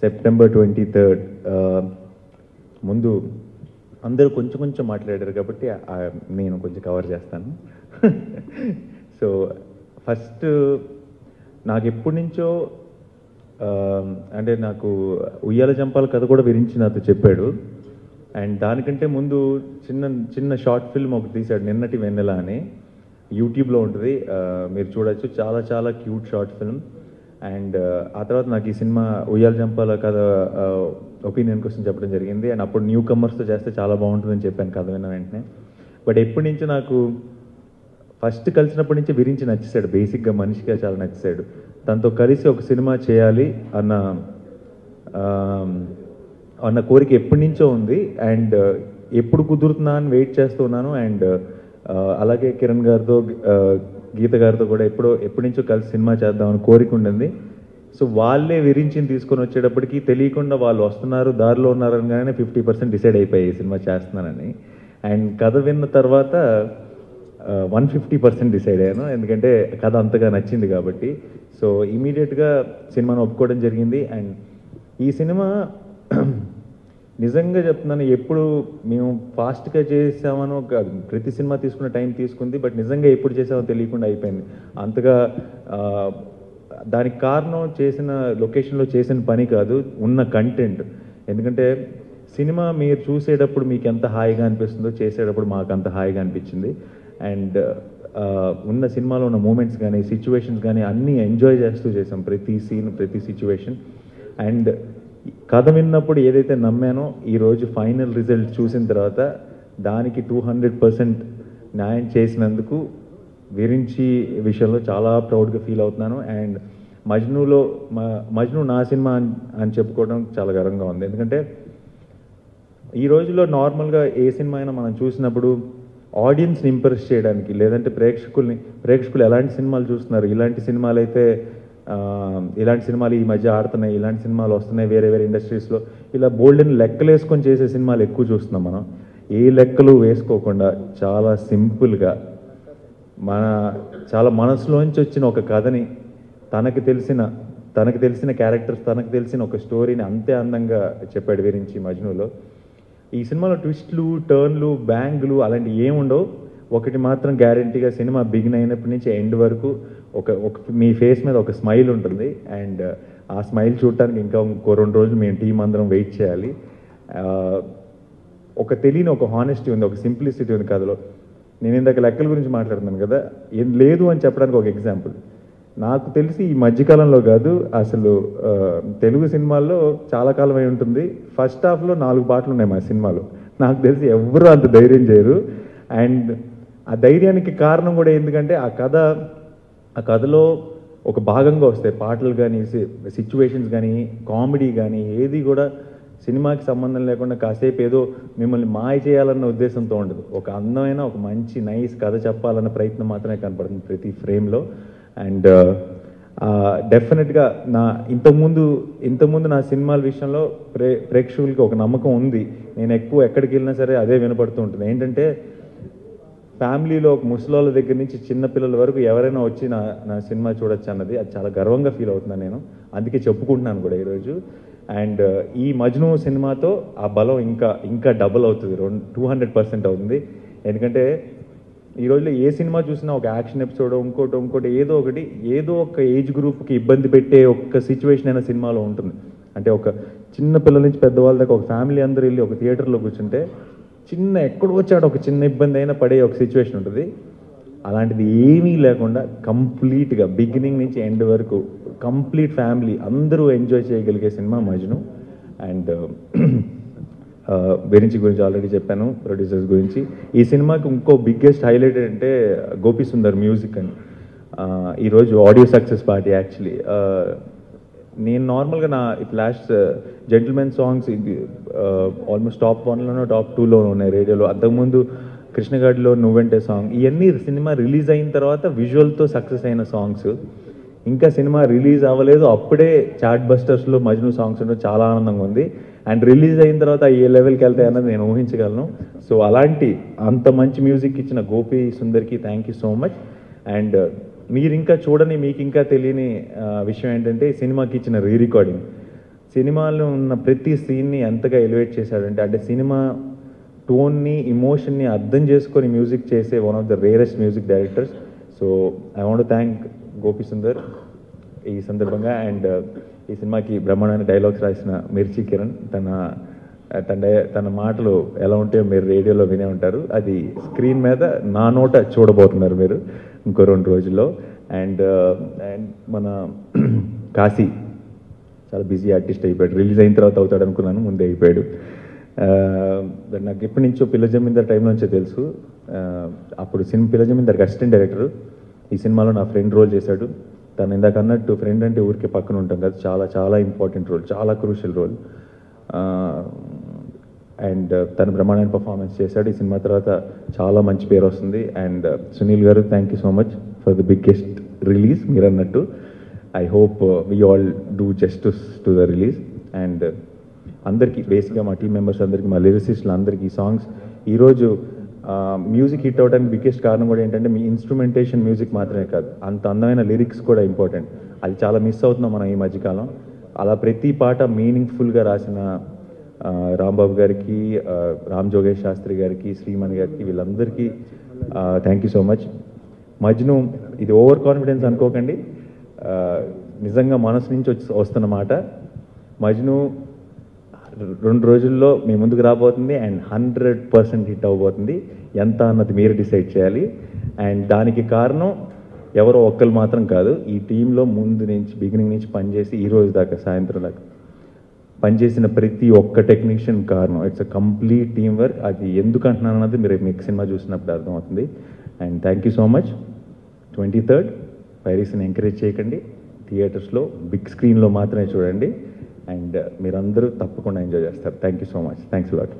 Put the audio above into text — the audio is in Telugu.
September 23rd. ముందు అందరూ కొంచెం కొంచెం మాట్లాడారు కాబట్టి నేను కొంచెం కవర్ చేస్తాను. సో ఫస్ట్ నాకు ఎప్పటి నుంచో అంటే నాకు ఉయ్యాల జంపాల కథ కూడా విరించి నాతో చెప్పాడు. అండ్ దానికంటే ముందు చిన్న షార్ట్ ఫిల్మ్ ఒకటి తీశాడు, నిన్నటి వెన్నెల అని. యూట్యూబ్లో ఉంటుంది, మీరు చూడొచ్చు. చాలా చాలా క్యూట్ షార్ట్ ఫిల్మ్. అండ్ ఆ తర్వాత నాకు ఈ సినిమా ఉయ్యాల జంపాల కథ ఒపీనియన్ కోసం చెప్పడం జరిగింది. అండ్ అప్పుడు న్యూ కమర్స్తో చేస్తే చాలా బాగుంటుందని చెప్పాను కథ విన్న వెంటనే. బట్ ఎప్పటి నుంచో నాకు ఫస్ట్ కలిసినప్పటి నుంచి విరించి నచ్చేసాడు. బేసిక్గా మనిషిగా చాలా నచ్చేసాడు. తనతో కలిసి ఒక సినిమా చేయాలి అన్న కోరిక ఎప్పటి నుంచో ఉంది. అండ్ ఎప్పుడు కుదురుతున్నా అని వెయిట్ చేస్తూ ఉన్నాను. అండ్ అలాగే కిరణ్ గారితో, గీత గారితో కూడా ఎప్పటి నుంచో కలిసి సినిమా చేద్దామని కోరిక ఉండింది. సో వాళ్ళే విరించిని తీసుకొని వచ్చేటప్పటికి తెలియకుండా వాళ్ళు వస్తున్నారు, దారిలో ఉన్నారనగానే 50% డిసైడ్ అయిపోయాయి సినిమా చేస్తున్నానని. అండ్ కథ విన్న తర్వాత 150% డిసైడ్ అయ్యాను, ఎందుకంటే కథ అంతగా నచ్చింది కాబట్టి. సో ఇమీడియట్గా సినిమాను ఒప్పుకోవడం జరిగింది. అండ్ ఈ సినిమా నిజంగా చెప్తున్నాను, ఎప్పుడు మేము ఫాస్ట్గా చేసామనో కాదు, ప్రతి సినిమా తీసుకున్న టైం తీసుకుంది. బట్ నిజంగా ఎప్పుడు చేసామో తెలియకుండా అయిపోయింది. అంతగా దానికి కారణం చేసిన లొకేషన్లో చేసిన పని కాదు, ఉన్న కంటెంట్. ఎందుకంటే సినిమా మీరు చూసేటప్పుడు మీకు ఎంత హాయిగా అనిపిస్తుందో చేసేటప్పుడు మాకు అంత హాయిగా అనిపించింది. అండ్ ఉన్న సినిమాలో ఉన్న మూమెంట్స్ కానీ సిచ్యువేషన్స్ కానీ అన్నీ ఎంజాయ్ చేస్తూ చేసాం, ప్రతి సీన్ ప్రతి సిచ్యువేషన్. అండ్ కథ విన్నప్పుడు ఏదైతే నమ్మానో ఈరోజు ఫైనల్ రిజల్ట్ చూసిన తర్వాత దానికి 200% న్యాయం చేసినందుకు విరించి విషయంలో చాలా ప్రౌడ్గా ఫీల్ అవుతున్నాను. అండ్ మజ్ను నా సినిమా అని చెప్పుకోవడం చాలా గర్వంగా ఉంది. ఎందుకంటే ఈ రోజుల్లో నార్మల్గా ఏ సినిమా అయినా మనం చూసినప్పుడు ఆడియన్స్ని ఇంప్రెస్ చేయడానికి, లేదంటే ప్రేక్షకులు ఎలాంటి సినిమాలు చూస్తున్నారు, ఇలాంటి సినిమాలు అయితే ఇలాంటి సినిమాలు ఈ మధ్య ఆడుతున్నాయి, ఇలాంటి సినిమాలు వస్తున్నాయి వేరే వేరే ఇండస్ట్రీస్లో, ఇలా బోల్డెన్ లెక్కలు వేసుకొని చేసే సినిమాలు ఎక్కువ చూస్తున్నాం మనం. ఏ లెక్కలు వేసుకోకుండా చాలా సింపుల్గా చాలా మనసులోంచి వచ్చిన ఒక కథని తనకు తెలిసిన క్యారెక్టర్స్, తనకు తెలిసిన ఒక స్టోరీని అంతే అందంగా చెప్పాడు విరించి మజ్నులో. ఈ సినిమాలో ట్విస్ట్లు, టర్న్లు, బ్యాంగ్లు అలాంటివి ఏముండవు. ఒకటి మాత్రం గ్యారంటీగా, సినిమా బిగిన్ అయినప్పటి నుంచి ఎండ్ వరకు మీ ఫేస్ మీద ఒక స్మైల్ ఉంటుంది. అండ్ ఆ స్మైల్ చూడటానికి ఇంకా ఇంకో 2 రోజులు మేము టీం అందరం వెయిట్ చేయాలి. ఒక తెలియని ఒక హానెస్టీ ఉంది, ఒక సింప్లిసిటీ ఉంది కథలో. నేను ఇందాక లెక్కల గురించి మాట్లాడుతున్నాను కదా, ఏం లేదు అని చెప్పడానికి ఒక ఎగ్జాంపుల్. నాకు తెలిసి ఈ మధ్యకాలంలో కాదు, అసలు తెలుగు సినిమాల్లో చాలా కాలం అయి ఉంటుంది, ఫస్ట్ హాఫ్లో 4 పాటలు ఉన్నాయి మా సినిమాలో. నాకు తెలిసి ఎవరు అంత ధైర్యం చేయరు. అండ్ ఆ ధైర్యానికి కారణం కూడా ఎందుకంటే ఆ కథలో ఒక భాగంగా వస్తాయి పాటలు కానీ, సిచ్యువేషన్స్ కానీ, కామెడీ కానీ, ఏది కూడా సినిమాకి సంబంధం లేకుండా కాసేపు ఏదో మిమ్మల్ని మాయ చేయాలన్న ఉద్దేశంతో ఉండదు. ఒక అందమైన ఒక మంచి నైస్ కథ చెప్పాలన్న ప్రయత్నం మాత్రమే కనపడుతుంది ప్రతి ఫ్రేమ్లో. అండ్ డెఫినెట్గా ఇంతకుముందు నా సినిమాల విషయంలో ప్రేక్షకులకి ఒక నమ్మకం ఉంది. నేను ఎక్కువ ఎక్కడికి వెళ్ళినా సరే అదే వినపడుతూ ఉంటుంది. ఏంటంటే ఫ్యామిలీలో ఒక ముసలోళ్ళ దగ్గర నుంచి చిన్నపిల్లల వరకు ఎవరైనా వచ్చి నా సినిమా చూడొచ్చు అన్నది, అది చాలా గర్వంగా ఫీల్ అవుతున్నాను నేను. అందుకే చెప్పుకుంటున్నాను కూడా ఈరోజు. అండ్ ఈ మజ్ను సినిమాతో ఆ బలం ఇంకా డబుల్ అవుతుంది, 200% అవుతుంది. ఎందుకంటే ఈ రోజుల్లో ఏ సినిమా చూసినా ఒక యాక్షన్ ఎపిసోడ్, ఇంకోటి ఏదో ఒక ఏజ్ గ్రూప్కి ఇబ్బంది పెట్టే ఒక్క సిచ్యువేషన్ అయినా సినిమాలో ఉంటుంది. అంటే ఒక చిన్న పిల్లల నుంచి పెద్దవాళ్ళ దాకా ఒక ఫ్యామిలీ అందరూ వెళ్ళి ఒక థియేటర్లో కూర్చుంటే ఎక్కడో వచ్చాడు ఒక చిన్న ఇబ్బంది అయినా పడే ఒక సిచ్యువేషన్ ఉంటుంది. అలాంటిది ఏమీ లేకుండా కంప్లీట్గా బిగినింగ్ నుంచి ఎండ్ వరకు కంప్లీట్ ఫ్యామిలీ అందరూ ఎంజాయ్ చేయగలిగే సినిమా మజ్ను. అండ్ విరించి గురించి ఆల్రెడీ చెప్పాను, ప్రొడ్యూసర్స్ గురించి. ఈ సినిమాకి ఇంకో బిగ్గెస్ట్ హైలైట్ అంటే గోపి సుందర్ మ్యూజిక్ అని. ఈరోజు ఆడియో సక్సెస్ పార్టీ యాక్చువల్లీ. నేను నార్మల్గా last gentleman songs almost top 1లోనో టాప్ 2లోనో ఉన్నాయి రేడియోలో. అంతకుముందు కృష్ణగాడిలో నువ్వంటే సాంగ్, ఇవన్నీ సినిమా రిలీజ్ అయిన తర్వాత విజువల్తో సక్సెస్ అయిన సాంగ్స్. ఇంకా సినిమా రిలీజ్ అవ్వలేదు, అప్పుడే చాట్ బస్టర్స్లో మజ్ను సాంగ్స్ ఉండడం చాలా ఆనందంగా ఉంది. అండ్ రిలీజ్ అయిన తర్వాత ఏ లెవెల్కి వెళ్తాయి అన్నది నేను ఊహించగలను. సో అంత మంచి మ్యూజిక్ ఇచ్చిన గోపి సుందర్కి thank you so much. And మీరు ఇంకా చూడని, మీకు ఇంకా తెలియని విషయం ఏంటంటే సినిమాకి ఇచ్చిన రీ రికార్డింగ్. సినిమాలో ఉన్న ప్రతి సీన్ని ఎంతగా ఎలివేట్ చేశాడంటే, అంటే సినిమా టోన్ని, ఇమోషన్ని అర్థం చేసుకొని మ్యూజిక్ చేసే one of the rarest music directors. So I want thank Gopi Sundar ఈ సందర్భంగా. అండ్ ఈ సినిమాకి బ్రహ్మాండమైన డైలాగ్స్ రాసిన మిర్చి కిరణ్, తన మాటలు ఎలా ఉంటాయో మీరు రేడియోలో వినే ఉంటారు. అది స్క్రీన్ మీద నా నోట చూడబోతున్నారు మీరు ఇంకో 2 రోజుల్లో. అండ్ మన కాశీ చాలా బిజీ ఆర్టిస్ట్ అయిపోయాడు. రిలీజ్ అయిన తర్వాత అవుతాడు అనుకున్నాను, ముందే అయిపోయాడు. నాకు ఎప్పటి నుంచో పిల్ల జమీందార్ టైం నుంచే తెలుసు. అప్పుడు పిల్ల జమీందార్కి అసిస్టెంట్ డైరెక్టర్. ఈ సినిమాలో నా ఫ్రెండ్ రోల్ చేశాడు. తను ఇందాక అన్నట్టు ఫ్రెండ్ అంటే ఊరికే పక్కన ఉంటాం కదా, చాలా చాలా ఇంపార్టెంట్ రోల్, చాలా క్రూషియల్ రోల్. అండ్ తను బ్రహ్మాండమైన పర్ఫార్మెన్స్ చేశాడు. ఈ సినిమా తర్వాత చాలా మంచి పేరు వస్తుంది. అండ్ సునీల్ గారు, thank you so much for the biggest release. మీరు అన్నట్టు I hope we all do justice to the release. And అందరికీ, బేసిక్గా మా టీం మెంబర్స్ అందరికీ, మా లిరిసిస్టులు అందరికీ ఈ సాంగ్స్ ఈరోజు మ్యూజిక్ హిట్ అవడానికి బిగ్గెస్ట్ కారణం కూడా ఏంటంటే మీ ఇన్స్ట్రుమెంటేషన్ మ్యూజిక్ మాత్రమే కాదు, అంత అందమైన లిరిక్స్ కూడా ఇంపార్టెంట్. అది చాలా మిస్ అవుతున్నాం మనం ఈ మధ్యకాలం. అలా ప్రతి పాట మీనింగ్ఫుల్గా రాసిన రాంబాబు గారికి, రామ్ జోగేష్ శాస్త్రి గారికి, శ్రీమణి గారికి, వీళ్ళందరికీ thank you so much. Majnu ఇది ఓవర్ కాన్ఫిడెన్స్ అనుకోకండి, నిజంగా మనసు నుంచి వస్తున్న మాట. మజ్ను 2 రోజుల్లో మీ ముందుకు రాబోతుంది అండ్ 100% హిట్ అవబోతుంది. ఎంత అన్నది మీరు డిసైడ్ చేయాలి. అండ్ దానికి కారణం ఎవరో ఒక్కరు మాత్రం కాదు, ఈ టీంలో ముందు నుంచి బిగినింగ్ నుంచి పనిచేసి ఈ రోజు దాకా సాయంత్రం దాకా పనిచేసిన ప్రతి ఒక్క టెక్నీషియన్ కారణం. It's a complete team work. అది ఎందుకు అంటున్నాను అన్నది మీరు మీకు సినిమా చూసినప్పుడు అర్థమవుతుంది. And thank you so much. 23rd పైరసీని ఎంకరేజ్ చేయకండి, థియేటర్స్లో బిగ్ స్క్రీన్లో మాత్రమే చూడండి. అండ్ మీరందరూ తప్పకుండా ఎంజాయ్ చేస్తారు. Thank you so much. Thanks lot.